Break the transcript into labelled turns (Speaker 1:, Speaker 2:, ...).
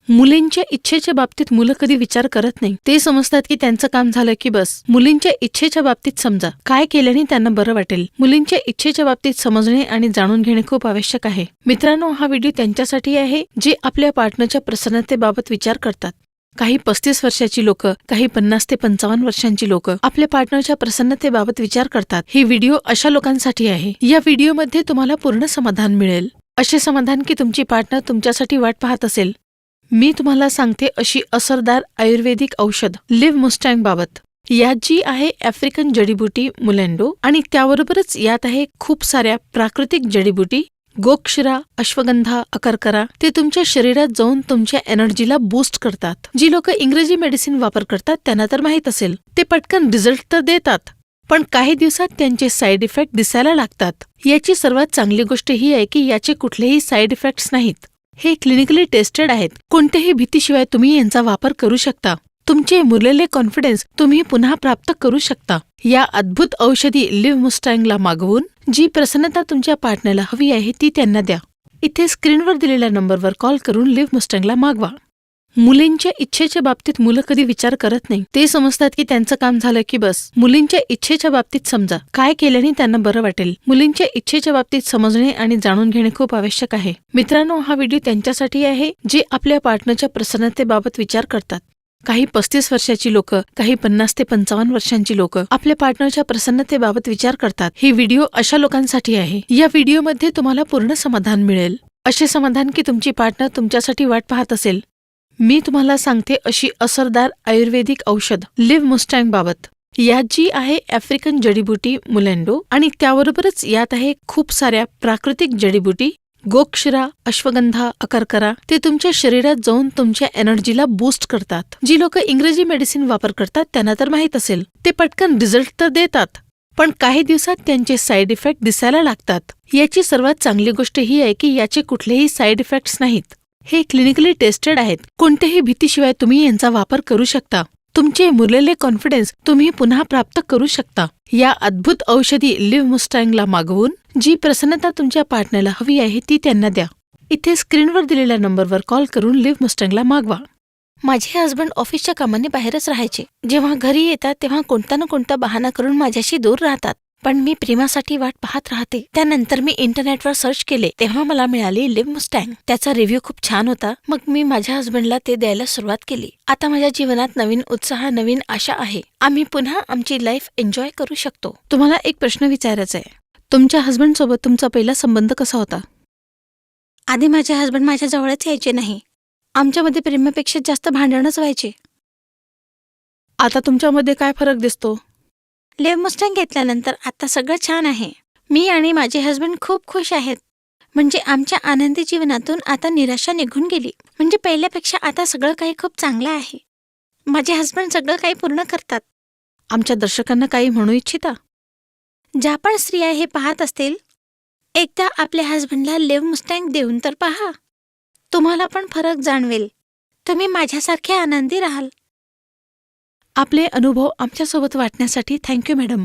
Speaker 1: मुलींच्या इच्छेच्या बाबतीत मुलं कधी विचार करत नाही. ते समजतात की त्यांचं काम झालं की बस. मुलींच्या इच्छेच्या बाबतीत समजा काय केल्याने त्यांना बरं वाटेल. मुलींच्या इच्छेच्या बाबतीत समजणे आणि जाणून घेणे खूप आवश्यक आहे. मित्रांनो, हा व्हिडिओ त्यांच्यासाठी आहे जे आपल्या पार्टनरच्या प्रसन्नतेबाबत विचार करतात. काही 35 वर्षाची लोक, काही 50 ते 55 वर्षांची लोक आपल्या पार्टनरच्या प्रसन्नतेबाबत विचार करतात. ही व्हिडिओ अशा लोकांसाठी आहे. या व्हिडिओमध्ये तुम्हाला पूर्ण समाधान मिळेल. असे समाधान की तुमची पार्टनर तुमच्यासाठी वाट पाहत असेल. मी तुम्हाला सांगते अशी असरदार आयुर्वेदिक औषध लिव्ह मुस्टँग बाबत. यात जी आहे आफ्रिकन जडीबुटी मुलेंडो आणि त्याबरोबरच यात आहे खूप साऱ्या प्राकृतिक जडीबुटी, गोक्षरा, अश्वगंधा, अकर्करा. ते तुमच्या शरीरात जाऊन तुमच्या एनर्जीला बूस्ट करतात. जी लोक इंग्रजी मेडिसिन वापर करतात त्यांना तर माहित असेल. ते पटकन रिझल्ट तर देतात, पण काही दिवसात त्यांचे साईड इफेक्ट दिसायला लागतात. याची सर्वात चांगली गोष्ट ही आहे की याचे कुठलेही साईड इफेक्ट्स नाहीत. हे क्लिनिकली टेस्टेड आहेत. कोणत्याही भीतीशिवाय तुम्ही यांचा वापर करू शकता. तुमचे मुरलेले कॉन्फिडन्स तुम्ही पुन्हा प्राप्त करू शकता. या अद्भुत औषधी लिव्ह मुस्टँगला मागवून जी प्रसन्नता तुमच्या पार्टनरला हवी आहे ती त्यांना द्या. इथे स्क्रीनवर दिलेल्या नंबरवर कॉल करून लिव्ह मुस्टँगला मागवा. मुलींच्या इच्छेच्या बाबतीत मुलं कधी विचार करत नाही. ते समजतात की त्यांचं काम झालं की बस. मुलींच्या इच्छेच्या बाबतीत समजा काय केल्याने त्यांना बरं वाटेल. मुलींच्या इच्छेच्या बाबतीत समजणे आणि जाणून घेणे खूप आवश्यक आहे. मित्रांनो, हा व्हिडिओ त्यांच्यासाठी आहे जे आपल्या पार्टनरच्या प्रसन्नतेबाबत विचार करतात. काही 35 वर्षाची लोक, काही 50 ते 55 वर्षांची लोक आपल्या पार्टनरच्या प्रसन्नतेबाबत विचार करतात. ही व्हिडिओ अशा लोकांसाठी आहे. या व्हिडिओमध्ये तुम्हाला पूर्ण समाधान मिळेल. असे समाधान की तुमची पार्टनर तुमच्यासाठी वाट पाहत असेल. मी तुम्हाला सांगते अशी असरदार आयुर्वेदिक औषध लिव्ह मुस्टँग बाबत. यात जी आहे आफ्रिकन जडीबुटी मुलेंडो आणि त्याबरोबरच यात आहे खूप साऱ्या प्राकृतिक जडीबुटी, गोक्षरा, अश्वगंधा, अकर्करा. ते तुमच्या शरीरात जाऊन तुमच्या एनर्जीला बूस्ट करतात. जी लोक इंग्रजी मेडिसिन वापर करतात त्यांना तर माहित असेल. ते पटकन रिझल्ट तर देतात, पण काही दिवसात त्यांचे साईड इफेक्ट दिसायला लागतात. याची सर्वात चांगली गोष्ट ही आहे की याचे कुठलेही साईड इफेक्ट्स नाहीत. हे क्लिनिकली टेस्टेड आहेत. कोणत्याही भीतीशिवाय तुम्ही यांचा वापर करू शकता. तुमचे मुरलेले कॉन्फिडन्स तुम्ही पुन्हा प्राप्त करू शकता. या अद्भुत औषधी लिव्ह मुस्टँगला मागवून जी प्रसन्नता तुमच्या पार्टनरला हवी आहे ती त्यांना द्या. इथे स्क्रीनवर दिलेल्या नंबरवर कॉल करून लिव्ह मुस्टँगला मागवा. माझे हस्बंड ऑफिसच्या कामाने बाहेरच राहायचे. जेव्हा घरी येतात तेव्हा कोणता ना कोणता बहाणा करून माझ्याशी दूर राहतात. पण मी प्रेमासाठी वाट पाहत राहते. त्यानंतर मी इंटरनेटवर सर्च केले तेव्हा मला मिळाली लिव्ह मुस्टँग. त्याचा रिव्ह्यू खूप छान होता. मग मी माझ्या हस्बंडला ते द्यायला सुरुवात केली. आता माझ्या जीवनात नवीन उत्साह, नवीन आशा आहे. आम्ही पुन्हा आमची लाईफ एन्जॉय करू शकतो. तुम्हाला एक प्रश्न विचारायचा आहे. तुमच्या हस्बंड सोबत तुमचा पहिला संबंध कसा होता?
Speaker 2: आधी माझे हस्बंड माझ्या जवळच यायचे नाही. आमच्यामध्ये प्रेमापेक्षा जास्त भांडणच व्हायचे.
Speaker 1: आता तुमच्यामध्ये काय फरक दिसतो?
Speaker 2: लिव्ह मुस्टँग घेतल्यानंतर आता सगळं छान आहे. मी आणि माझे हस्बंड खूप खुश आहेत. म्हणजे आमच्या आनंदी जीवनातून आता निराशा निघून गेली. म्हणजे पहिल्यापेक्षा आता सगळं काही खूप चांगलं आहे. माझे हस्बंड सगळं काही पूर्ण करतात.
Speaker 1: आमच्या दर्शकांना काही म्हणू इच्छिता?
Speaker 2: ज्या पण स्त्रिया हे पाहत असतील, एकदा आपल्या हस्बंडला लिव्ह मुस्टँग देऊन तर पहा. तुम्हाला पण फरक जाणवेल. तुम्ही माझ्यासारखे आनंदी राहाल.
Speaker 1: आपले अनुभव आमच्यासोबत वाटण्यासाठी थँक्यू मॅडम.